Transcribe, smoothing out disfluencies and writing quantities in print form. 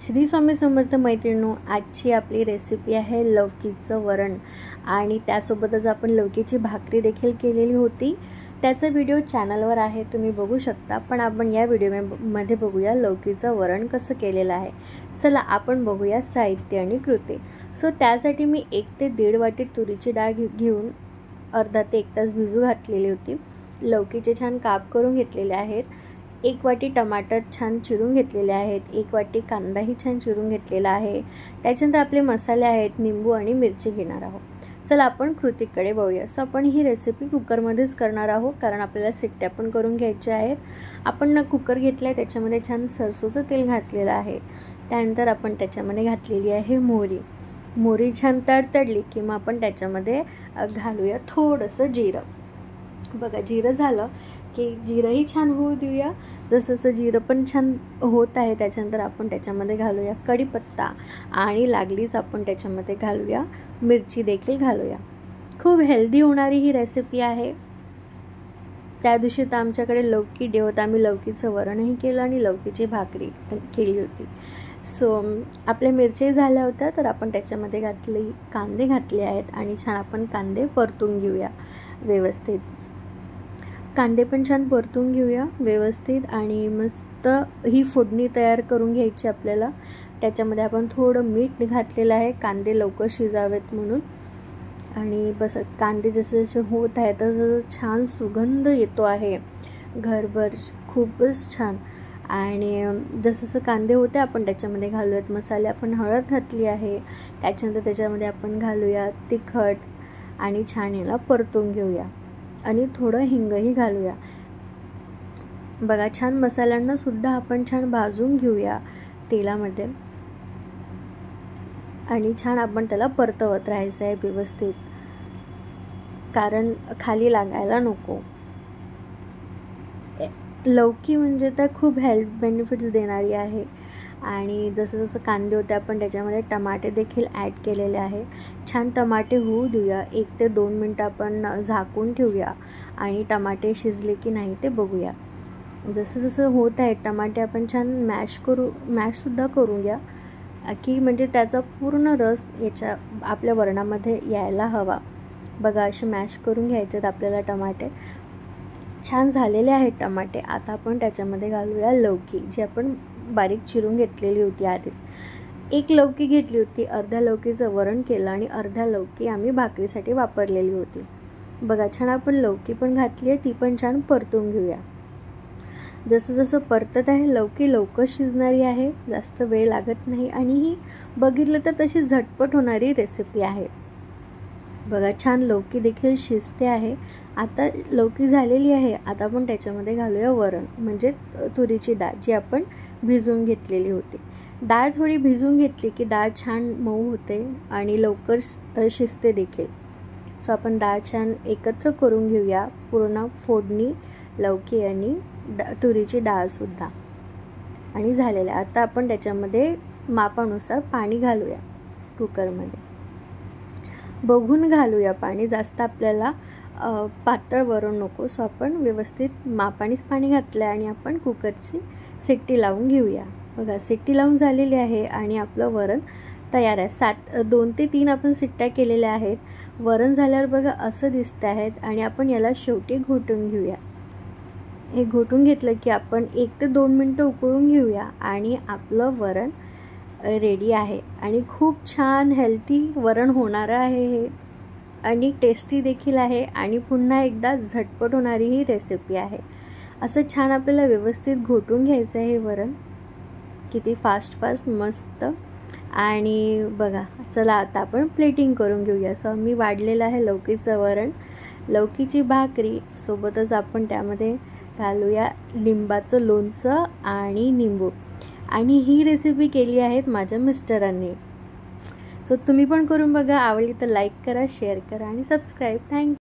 श्री स्वामी समर्थ मैत्रिणींनो, आजची आपली रेसिपी आहे लौकीचं वरण आणि त्यासोबतच आपण लौकीची भाकरी देखील केलेली होती। त्याचा व्हिडिओ चॅनलवर आहे, तुम्ही बघू शकता। पण आपण या व्हिडिओमध्ये बघूया लौकीचं वरण कसं केलेलं आहे। चला आपण बघूया साहित्य आणि कृती। त्यासाठी मी 1 ते 1.5 वाटी तुरीची डाळ घेऊन अर्धा ते 1 तास भिजू घातलेली होती। लौकीचे छान काप करून घेतलेले आहेत। 1 वाटी टमाटर छान चिरून घेतलेले आहेत। 1 वाटी कांदाही छान चिरून घेतलेला आहे। त्याच्यानंतर आपले मसाले आहेत, निंबू आणि मिरची घेणार आहोत। चला आपण कृतीकडे वळूया। आपण ही रेसिपी कुकरमध्येच करणार आहोत, कारण आपल्याला शिट्ट्या पण करून घ्यायच्या आहेत। आपण कुकर घेतलाय, त्याच्यामध्ये छान सरसोचं तेल घातलेलं आहे। त्यानंतर आपण त्याच्यामध्ये घातलेली आहे मोहरी छान तडतडली की मग आपण त्याच्यामध्ये घालूया थोडंसं जिरं। बघा, जिरं झालं की जिरंही छान होऊ देऊया। जसं जिरं पण छान होत आहे, त्याच्यानंतर आपण त्याच्यामध्ये घालूया कढीपत्ता आणि लागलीच आपण त्याच्यामध्ये घालूया मिरची देखील घालूया। खूप हेल्दी होणारी ही रेसिपी आहे। त्या दिवशी तर आमच्याकडे लौकी डे होता, आम्ही लौकीचं वरणही केलं आणि लौकीची भाकरी केली होती। आपल्या मिरची झाल्या होत्या, तर आपण त्याच्यामध्ये कांदे घातले आहेत आणि छान आपण कांदे परतून घेऊया व्यवस्थित। कांदे पण छान परतून घेऊया व्यवस्थित आणि मस्त ही फोडणी तयार करून घ्यायची आपल्याला। त्याच्यामध्ये आपण थोडं मीठ घातलेलं आहे, कांदे लवकर शिजावेत म्हणून। आणि बस कांदे जसे जसे होत आहे तसं छान सुगंध येतो आहे घरभर, खूपच छान। आणि जसं कांदे होते आपण त्याच्यामध्ये घालूयात मसाले। आपण हळद घातली आहे, त्याच्यानंतर त्याच्यामध्ये आपण घालूया तिखट आणि छान याला परतून घेऊया आणि थोडं हिंगही घालूया। बघा, छान मसाल्यांना सुद्धा आपण छान भाजून घेऊया तेलामध्ये आणि छान आपण त्याला परतवत राहायचं आहे व्यवस्थित, कारण खाली लागायला नको। लौकी म्हणजे तर खूप हेल्थ बेनिफिट्स देणारी आहे। आणि जसं जसं कांदे होते आपण त्याच्यामध्ये टमाटे देखील ॲड केलेले आहे। छान टमाटे होऊ देऊया, 1 ते 2 मिनटं आपण झाकून ठेवूया आणि टमाटे शिजले की नाही ते बघूया। जसं जसं होत आहे टमाटे आपण छान मॅशसुद्धा करून घ्या, की म्हणजे त्याचा पूर्ण रस याच्या आपल्या वरणामध्ये यायला हवा। बघा, असे मॅश करून घ्यायचे आपल्याला टमाटे। छान झालेले आहेत टमाटे। आता आपण त्याच्यामध्ये घालूया लौकी, जी आपण बारीक चिरून घेतलेली होती आधीच। 1 लौकी घेतली होती, अर्ध्या लौकीचं वरण केलं आणि अर्ध्या लौकी आम्ही भाकरीसाठी वापरलेली होती। बघा, छान आपण लौकी पण घातली आहे, ती पण छान परतून घेऊया। जसं जसं परतत आहे लौकी लवकर शिजणारी आहे, जास्त वेळ लागत नाही आणि ही बघितलं तर तशी झटपट होणारी रेसिपी आहे। बघा, छान लौकी देखील शिजते आहे। आता लौकी झालेली आहे, आता आपण त्याच्यामध्ये घालूया वरण, म्हणजे तुरीची डाळ जी आपण भिजवून घेतलेली होती। डाळ थोडी भिजवून घेतली की डाळ छान मऊ होते आणि लवकर शिजते देखील। आपण डाळ छान एकत्र करून घेऊया, पूर्ण फोडणी लौकी आणि तुरीची डाळसुद्धा आणि झालेलं आहे। आता आपण त्याच्यामध्ये मापानुसार पाणी घालूया, कुकरमध्ये बघून घालूया पाणी, जास्त आपल्याला पातळ वरण नको। आपण व्यवस्थित मापानेच पाणी घातलं आहे आणि आपण कुकरची शिट्टी लावून घेऊया। बघा, शिट्टी लावून झालेली आहे आणि आपलं वरण तयार आहे। 2 ते 3 आपण शिट्ट्या केलेल्या आहेत। वरण झाल्यावर बघा असं दिसतं आहेत आणि आपण याला शेवटी घोटून घेऊया। हे घोटून घेतलं की आपण 1 ते 2 मिनटं उकळून घेऊया आणि आपलं वरण रेडी आहे। आणि खूप छान हेल्थी वरण होणार आहे हे, आणि टेस्टी देखील आहे आणि पुन्हा एकदा झटपट होणारी ही रेसिपी आहे। असं छान आपल्याला व्यवस्थित घोटून घ्यायचं आहे हे वरण, किती फास्ट मस्त। आणि बघा, चला आता आपण प्लेटिंग करून घेऊया। मी वाढलेलं आहे लौकीचं वरण, लौकीची भाकरी सोबतच आपण त्यामध्ये घालूया लिंबाचं लोणचं आणि निंबू। आणि ही रेसिपी केली आहे माझ्या मिस्टरांनी। तुम्ही पण करून बघा, आवडली तर लाईक करा, शेअर करा आणि सबस्क्राईब। थँक्यू।